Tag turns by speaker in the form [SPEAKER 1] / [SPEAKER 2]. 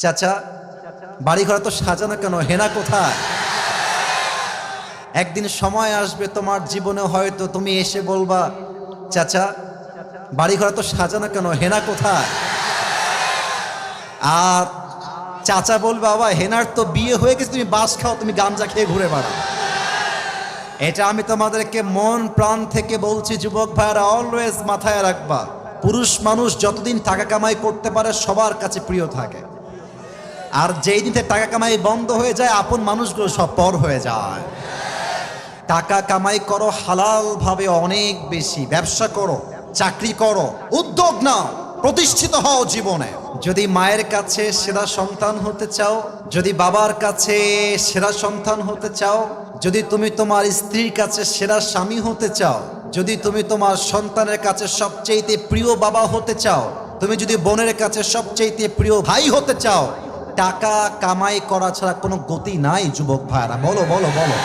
[SPEAKER 1] চাচা বাড়ি ঘর তো সাজানো কেন, হেনা কোথায়? একদিন সময় আসবে তোমার জীবনে, হয়তো তুমি এসে বলবা, চাচা বাড়ি ঘর তো সাজানো কেন, হেনা কোথায়? আর চাচা বলবে, বাবা হেনার তো বিয়ে হয়ে গেছে, তুমি বাস খাও, তুমি গাঞ্জা খেয়ে ঘুরে বেড়াও। এটা আমি তোমাদেরকে মন প্রাণ থেকে বলছি, যুবক ভাইরা অলওয়েজ মাথায় রাখবা, পুরুষ মানুষ যতদিন টাকা কামাই করতে পারে সবার কাছে প্রিয় থাকে, আর যেই দিন থেকে টাকা কামাই বন্ধ হয়ে যায় আপন মানুষগুলো সব পর হয়ে যায়। টাকা কামাই করো হালাল ভাবে, অনেক বেশি ব্যবসা করো, চাকরি করো, উদ্যোগ নাও, প্রতিষ্ঠিত হও জীবনে। যদি মায়ের কাছে সেরা সন্তান হতে চাও, যদি বাবার কাছে সেরা সন্তান হতে চাও, যদি তুমি তোমার স্ত্রীর কাছে সেরা স্বামী হতে চাও, যদি তুমি তোমার সন্তানের কাছে সবচেয়ে প্রিয় বাবা হতে চাও, তুমি যদি বোনের কাছে সবচেয়ে প্রিয় ভাই হতে চাও, টাকা কামাই করা ছাড়া কোনো গতি নাই। যুবক ভাইরা বলো বলো বলো।